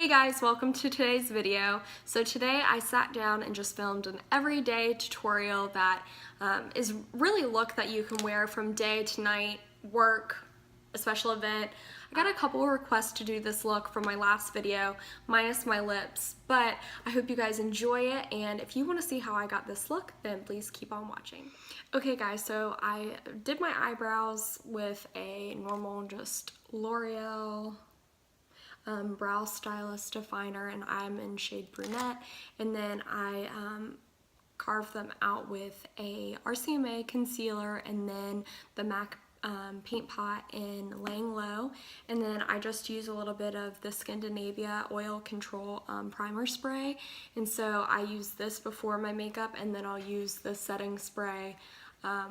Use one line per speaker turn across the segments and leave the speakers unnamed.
Hey guys, welcome to today's video. So today I sat down and just filmed an everyday tutorial that is really a look that you can wear from day to night, work, a special event. I got a couple of requests to do this look from my last video, minus my lips, but I hope you guys enjoy it, and if you want to see how I got this look, then please keep on watching. Okay guys, so I did my eyebrows with a normal just L'Oreal brow stylist definer, and I'm in shade Brunette, and then I carved them out with a RCMA concealer and then the MAC Paint Pot Layin Low, and then I just use a little bit of the Skindinavia oil control primer spray, and so I use this before my makeup, and then I'll use the setting spray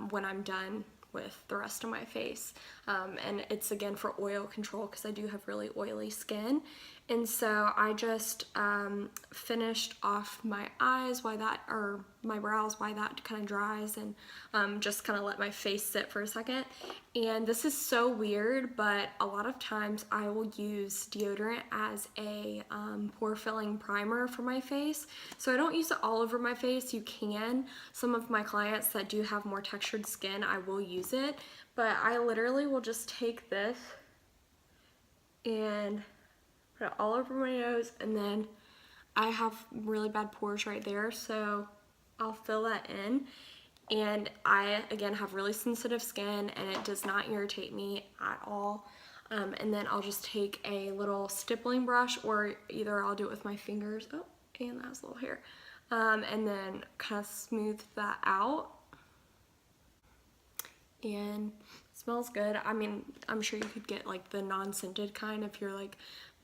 when I'm done with the rest of my face, and it's again for oil control because I do have really oily skin. And so I just finished off my eyes while that, or my brows while that kind of dries, and just kind of let my face sit for a second. And this is so weird, but a lot of times I will use deodorant as a pore filling primer for my face. So I don't use it all over my face. You can. Some of my clients that do have more textured skin, I will use it, but I literally will just take this and put it all over my nose, and then I have really bad pores right there, so I'll fill that in. And I, again, have really sensitive skin, and it does not irritate me at all. And then I'll just take a little stippling brush, or either I'll do it with my fingers. Oh, and that has a little hair. And then kind of smooth that out. And it smells good. I mean, I'm sure you could get like the non-scented kind if you're like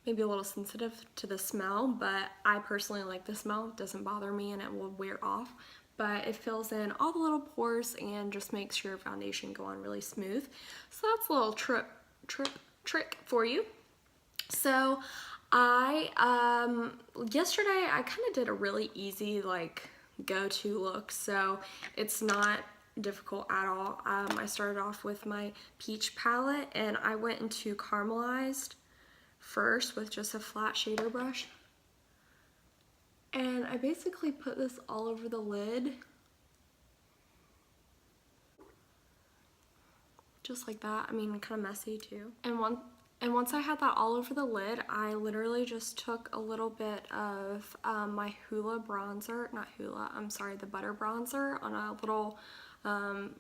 maybe a little sensitive to the smell, but I personally like the smell. It doesn't bother me, and it will wear off. But it fills in all the little pores and just makes your foundation go on really smooth. So that's a little trick for you. So I, yesterday I kind of did a really easy like go-to look, so it's not difficult at all. I started off with my peach palette, and I went into caramelized first with just a flat shader brush. And I basically put this all over the lid, just like that. I mean, kind of messy too. And once I had that all over the lid, I literally just took a little bit of my Hoola bronzer, not Hoola, I'm sorry, the Butter bronzer on a little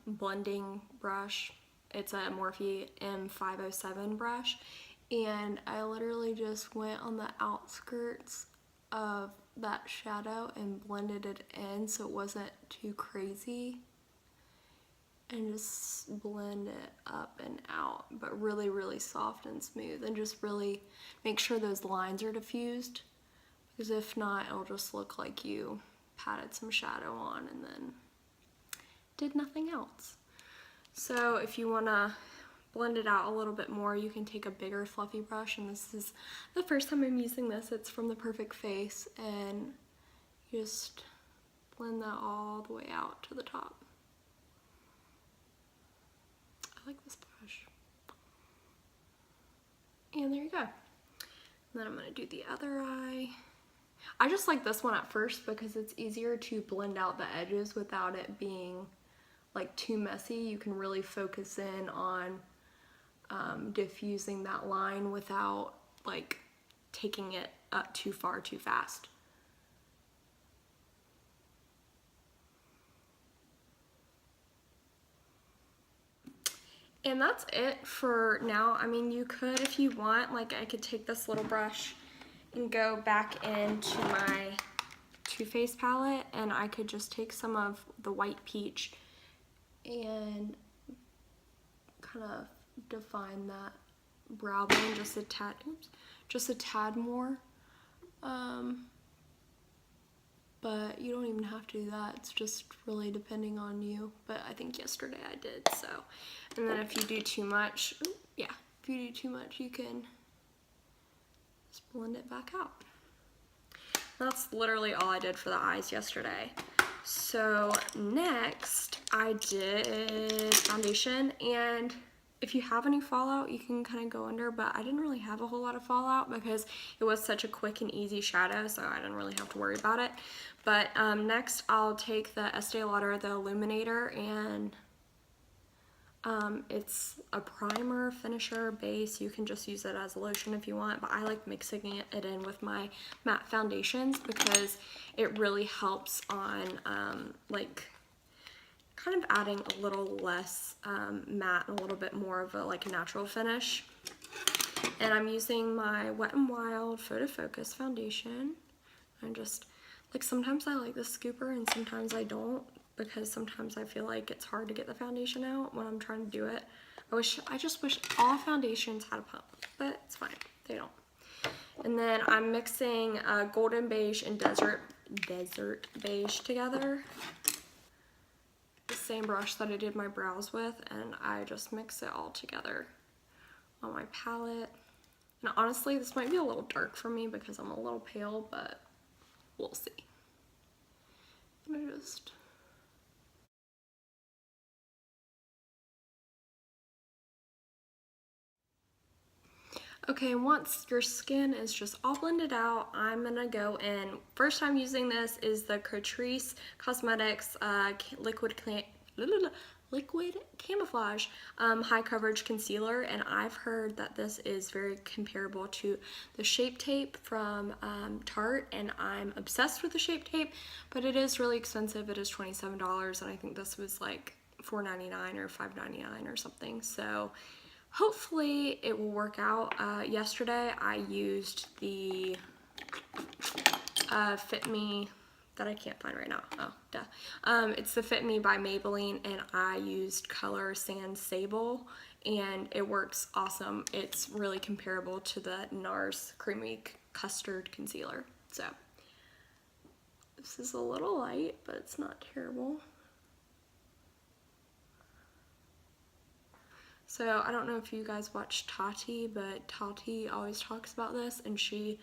blending brush. It's a Morphe M507 brush, and I literally just went on the outskirts of that shadow and blended it in so it wasn't too crazy, and just blend it up and out, but really soft and smooth, and just really make sure those lines are diffused, because if not, it'll just look like you patted some shadow on and then did nothing else. So if you want to blend it out a little bit more, you can take a bigger fluffy brush, and this is the first time I'm using this. It's from the Perfect Face, and just blend that all the way out to the top. I like this brush. And there you go. And then I'm going to do the other eye. I just like this one at first because it's easier to blend out the edges without it being like too messy. You can really focus in on diffusing that line without like taking it up too far too fast. And that's it for now. I mean, you could, if you want, like I could take this little brush and go back into my Too Faced palette, and I could just take some of the white peach and kind of define that brow bone just a tad, just a tad more. But you don't even have to do that. It's just really depending on you. But I think yesterday I did, so. And then if you do too much, yeah, if you do too much, you can just blend it back out. That's literally all I did for the eyes yesterday. So next I did foundation, and if you have any fallout, you can kind of go under, but I didn't really have a whole lot of fallout because it was such a quick and easy shadow, so I didn't really have to worry about it. But next I'll take the Estee Lauder, the Illuminator, and it's a primer, finisher, base. You can just use it as a lotion if you want, but I like mixing it in with my matte foundations because it really helps on like kind of adding a little less matte and a little bit more of a like natural finish. And I'm using my Wet n Wild Photo Focus foundation. I'm just like, sometimes I like the scooper and sometimes I don't, because sometimes I feel like it's hard to get the foundation out when I'm trying to do it. I just wish all foundations had a pump, but it's fine, they don't. And then I'm mixing Golden Beige and Desert Beige together. The same brush that I did my brows with, and I just mix it all together on my palette. And honestly, this might be a little dark for me because I'm a little pale, but we'll see. Okay, once your skin is just all blended out, I'm gonna go in. First time using this is the Catrice Cosmetics liquid camouflage high coverage concealer, and I've heard that this is very comparable to the Shape Tape from Tarte, and I'm obsessed with the Shape Tape, but it is really expensive. It is $27, and I think this was like $4.99 or $5.99 or something, so hopefully it will work out. Yesterday I used the Fit Me that I can't find right now. Oh, duh. It's the Fit Me by Maybelline, and I used color Sand Sable, and it works awesome. It's really comparable to the NARS Creamy Custard Concealer. So this is a little light, but it's not terrible. So I don't know if you guys watch Tarte, but Tarte always talks about this, and she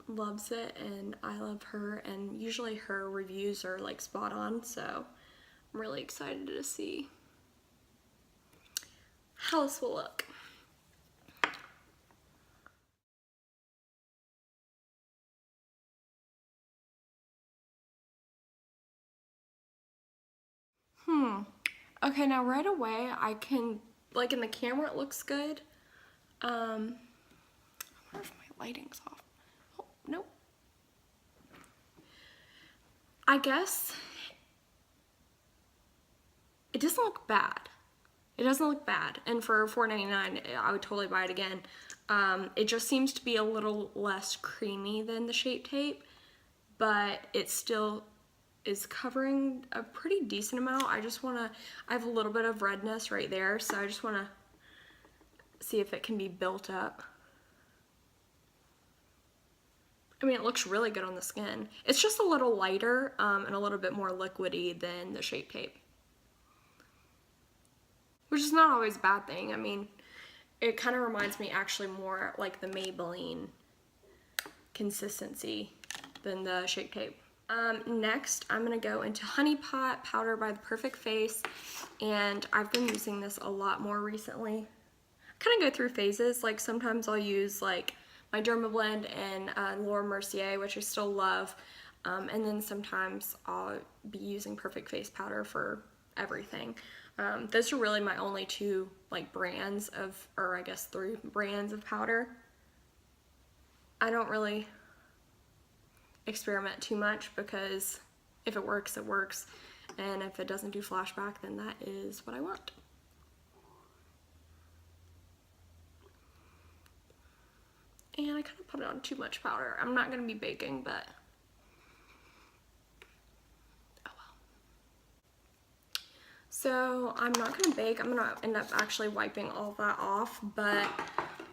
loves it, and I love her, and usually her reviews are like spot on, so I'm really excited to see how this will look. Okay, now right away I can, like in the camera it looks good. I wonder if my lighting's off. Oh, nope. I guess it doesn't look bad. It doesn't look bad, and for $4.99 I would totally buy it again. It just seems to be a little less creamy than the Shape Tape, but it still is covering a pretty decent amount. I have a little bit of redness right there, so I just want to see if it can be built up. I mean, it looks really good on the skin. It's just a little lighter and a little bit more liquidy than the Shape Tape, which is not always a bad thing. I mean, it kind of reminds me actually more like the Maybelline consistency than the Shape Tape. Next, I'm going to go into Honey Pot Powder by The Perfect Face, and I've been using this a lot more recently. I kind of go through phases. Like sometimes I'll use like my Dermablend and Laura Mercier, which I still love, and then sometimes I'll be using Perfect Face Powder for everything. Those are really my only two like brands of, or I guess 3 brands of powder. I don't really experiment too much because if it works, it works, and if it doesn't do flashback, then that is what I want. And I kind of put it on too much powder. I'm not going to be baking, but oh well. So I'm not going to bake. I'm going to end up actually wiping all that off, but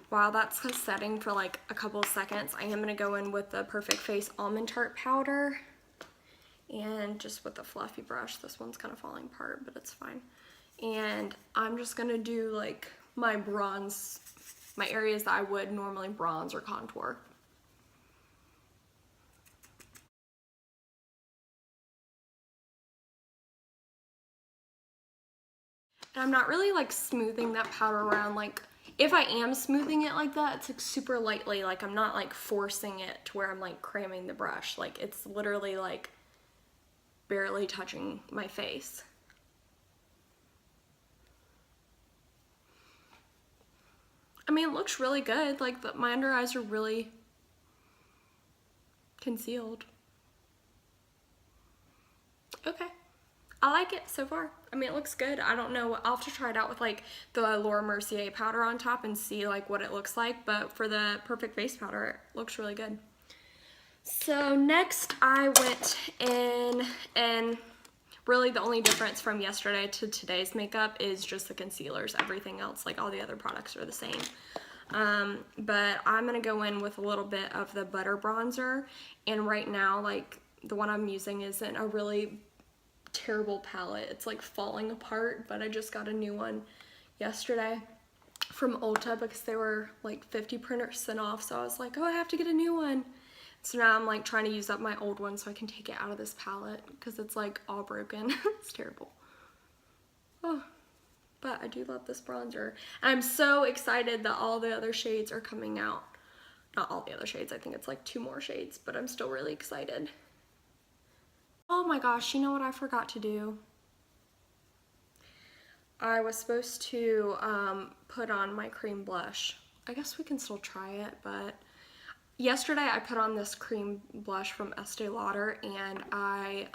while that's setting for like a couple of seconds, I am going to go in with the Perfect Face Almond Tart powder, and just with a fluffy brush. This one's kind of falling apart, but it's fine. And I'm just going to do like my bronze, my areas that I would normally bronze or contour. And I'm not really like smoothing that powder around. Like if I am smoothing it like that, it's like super lightly. Like I'm not like forcing it to where I'm like cramming the brush. Like it's literally like barely touching my face. I mean, it looks really good. Like my under eyes are really concealed. Okay. I like it so far. I mean, it looks good. I don't know. I'll have to try it out with like the Laura Mercier powder on top and see like what it looks like. But for the Perfect Face powder, it looks really good. So next I went in, and really the only difference from yesterday to today's makeup is just the concealers. Everything else, like all the other products, are the same. But I'm gonna go in with a little bit of the butter bronzer, and right now like the one I'm using isn't a really terrible palette. It's like falling apart, but I just got a new one yesterday from Ulta because they were like 50% off, so I was like, oh, I have to get a new one. So now I'm like trying to use up my old one so I can take it out of this palette because it's like all broken. It's terrible. Oh, but I do love this bronzer. And I'm so excited that all the other shades are coming out. Not all the other shades, I think it's like 2 more shades, but I'm still really excited. Oh my gosh, you know what I forgot to do? I was supposed to put on my cream blush. I guess we can still try it, but yesterday I put on this cream blush from Estee Lauder, and I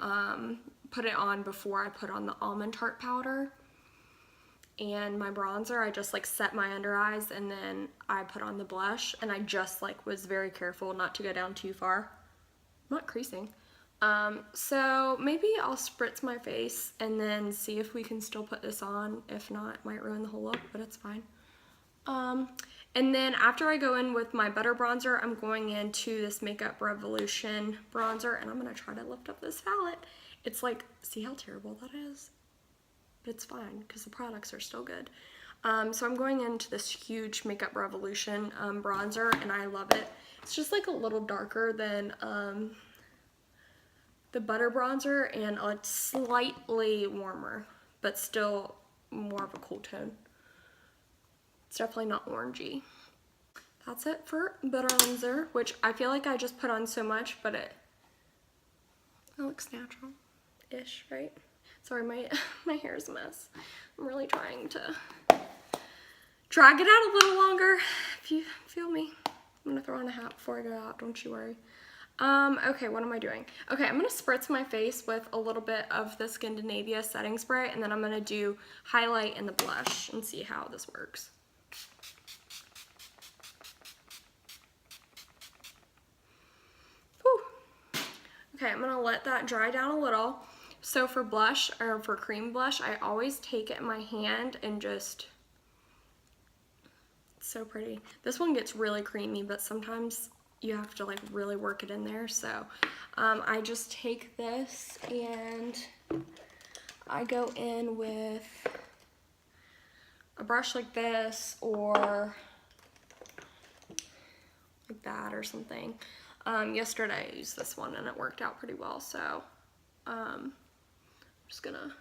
put it on before I put on the Almond Tarte powder. And my bronzer, I just like set my under eyes and then I put on the blush, and I just like was very careful not to go down too far. I'm not creasing. So maybe I'll spritz my face and then see if we can still put this on. If not, it might ruin the whole look, but it's fine. And then after I go in with my butter bronzer, I'm going into this Makeup Revolution bronzer, and I'm gonna try to lift up this palette. It's like, see how terrible that is? But it's fine because the products are still good. So I'm going into this huge Makeup Revolution bronzer, and I love it. It's just like a little darker than the butter bronzer, and it's slightly warmer, but still more of a cool tone. It's definitely not orangey. That's it for bronzer, which I feel like I just put on so much, but it looks natural-ish, right? Sorry, my hair is a mess. I'm really trying to drag it out a little longer, if you feel me. I'm gonna throw on a hat before I go out, don't you worry. Okay, what am I doing? Okay, I'm gonna spritz my face with a little bit of the Skindinavia setting spray, and then I'm gonna do highlight and the blush and see how this works. Whew. Okay, I'm gonna let that dry down a little. So for blush, or for cream blush, I always take it in my hand and just, it's so pretty. This one gets really creamy, but sometimes you have to like really work it in there. So I just take this and I go in with a brush like this or like that or something. Yesterday I used this one and it worked out pretty well, so I'm just gonna,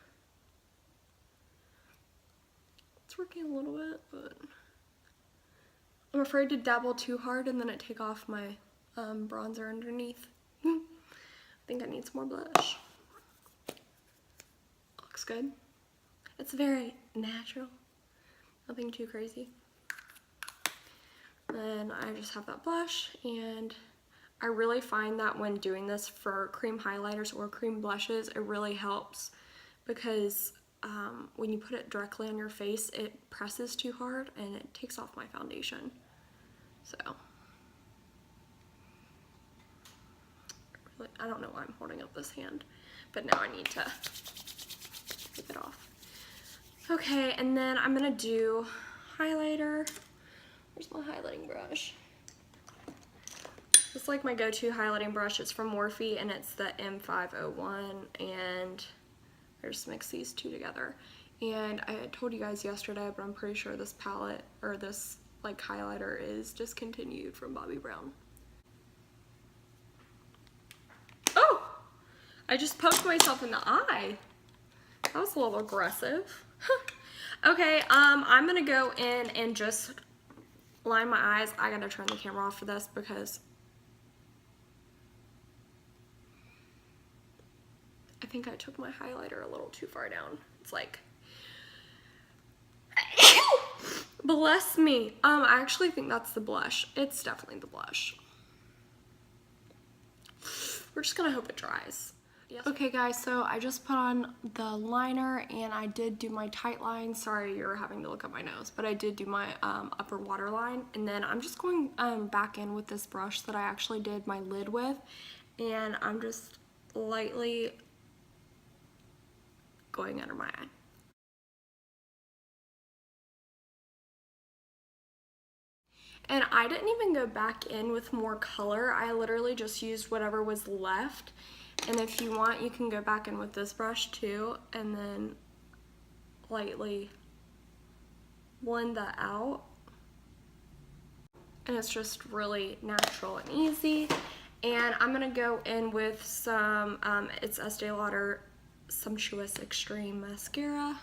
it's working a little bit, but I'm afraid to dabble too hard and then it take off my bronzer underneath. I think I need some more blush. Looks good. It's very natural. Nothing too crazy. Then I just have that blush, and I really find that when doing this for cream highlighters or cream blushes, it really helps because when you put it directly on your face, it presses too hard and it takes off my foundation. So, really, I don't know why I'm holding up this hand, but now I need to take it off. Okay, and then I'm gonna do highlighter. Where's my highlighting brush? It's like my go-to highlighting brush. It's from Morphe and it's the M501, and I just mix these two together. And I had told you guys yesterday, but I'm pretty sure this palette, or this like highlighter, is Discontinued from Bobbi Brown. Oh! I just poked myself in the eye. That was a little aggressive. Okay, I'm gonna go in and just line my eyes. I gotta turn the camera off for this because I think I took my highlighter a little too far down. It's like, bless me. I actually think that's the blush. It's definitely the blush. We're just gonna hope it dries. Yes. Okay guys, so I just put on the liner and I did do my tight line. Sorry you're having to look at my nose, but I did do my upper waterline. And then I'm just going back in with this brush that I actually did my lid with. And I'm just lightly going under my eye. And I didn't even go back in with more color. I literally just used whatever was left. And if you want, you can go back in with this brush too, and then lightly blend that out. And it's just really natural and easy. And I'm gonna go in with some, it's Estee Lauder Sumptuous Extreme Mascara.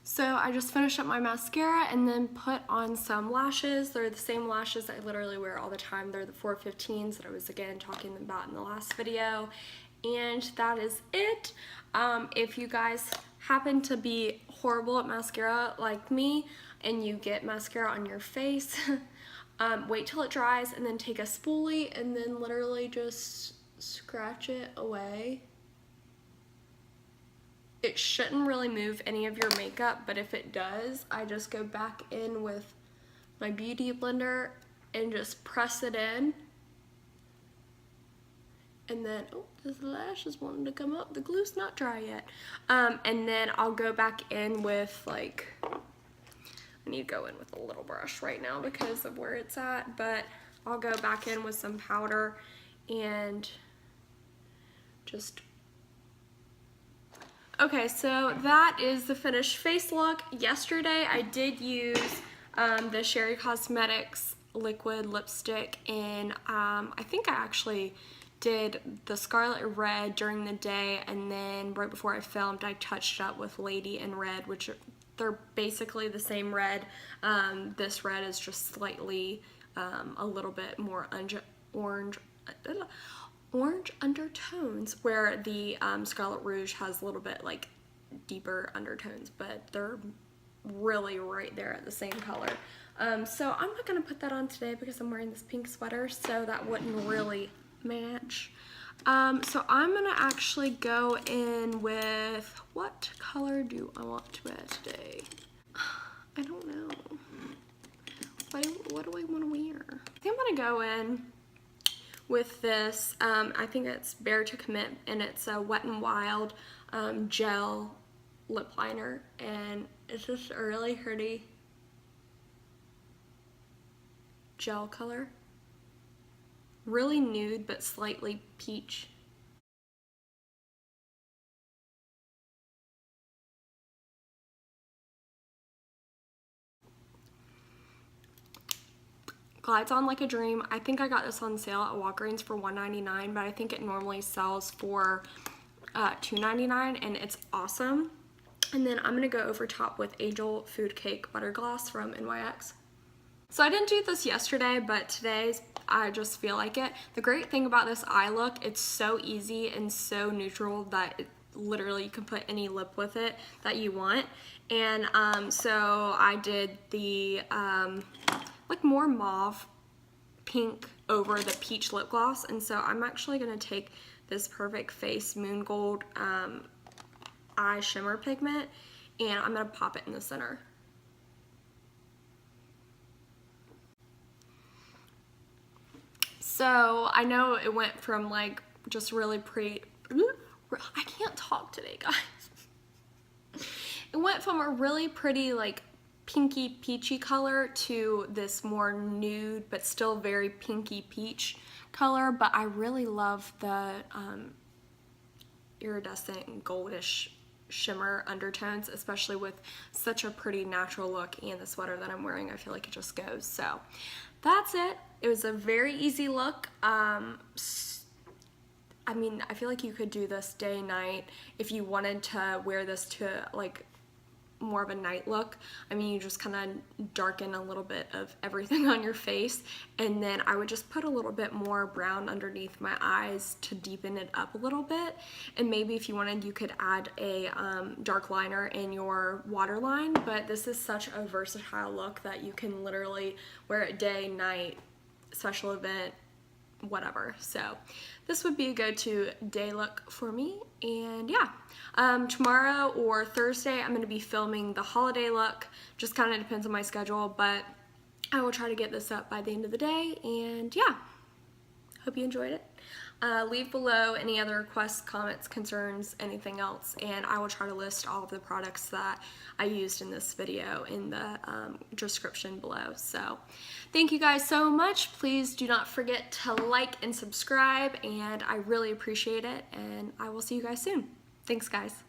So I just finished up my mascara and then put on some lashes. They're the same lashes I literally wear all the time. They're the 415s that I was again talking about in the last video. And that is it. If you guys happen to be horrible at mascara like me and you get mascara on your face, wait till it dries and then take a spoolie and then literally just scratch it away. It shouldn't really move any of your makeup, but if it does, I just go back in with my beauty blender and just press it in. And then, oh, this lash is wanting to come up. The glue's not dry yet. And then I'll go back in with like, I need to go in with a little brush right now because of where it's at, but I'll go back in with some powder and just. Okay, so that is the finished face look. Yesterday I did use the Sheree Cosmetics liquid lipstick in, I think I actually did the Scarlet Red during the day, and then right before I filmed I touched up with Lady in Red, which they're basically the same red. This red is just slightly a little bit more orange undertones, where the Scarlet Rouge has a little bit like deeper undertones, but they're really right there at the same color. So I'm not gonna put that on today because I'm wearing this pink sweater, so that wouldn't really match. So I'm gonna actually go in with, what color do I want to wear today? I don't know. What do I want to wear? I think I'm gonna go in with this, I think it's Bare to Commit, and it's a Wet n Wild gel lip liner, and it's just a really pretty gel color. Really nude, but slightly peach. Glides on like a dream. I think I got this on sale at Walgreens for $1.99, but I think it normally sells for $2.99, and it's awesome. And then I'm gonna go over top with Angel Food Cake Butter Gloss from NYX. So I didn't do this yesterday, but today I just feel like it. The great thing about this eye look, it's so easy and so neutral that literally you can put any lip with it that you want. And so I did the like more mauve pink over the peach lip gloss, and so I'm actually gonna take this Perfect Face Moon Gold eye shimmer pigment, and I'm gonna pop it in the center. So I know it went from like just really pretty, I can't talk today, guys. It went from a really pretty like pinky peachy color to this more nude but still very pinky peach color, but I really love the iridescent goldish shimmer undertones, especially with such a pretty natural look, and the sweater that I'm wearing, I feel like it just goes. So that's it. It was a very easy look. I I mean, I feel like you could do this day, night, if you wanted to wear this to like more of a night look. I mean, you just kind of darken a little bit of everything on your face, and then I would just put a little bit more brown underneath my eyes to deepen it up a little bit. And maybe if you wanted, you could add a dark liner in your waterline, but this is such a versatile look that you can literally wear it day, night, special event, whatever. So this would be a go-to day look for me. And yeah, tomorrow or Thursday I'm going to be filming the holiday look. Just kind of depends on my schedule, but I will try to get this up by the end of the day. And yeah, hope you enjoyed it. Leave below any other requests, comments, concerns, anything else, and I will try to list all of the products that I used in this video in the description below. So thank you guys so much. Please do not forget to like and subscribe, and I really appreciate it, and I will see you guys soon. Thanks, guys.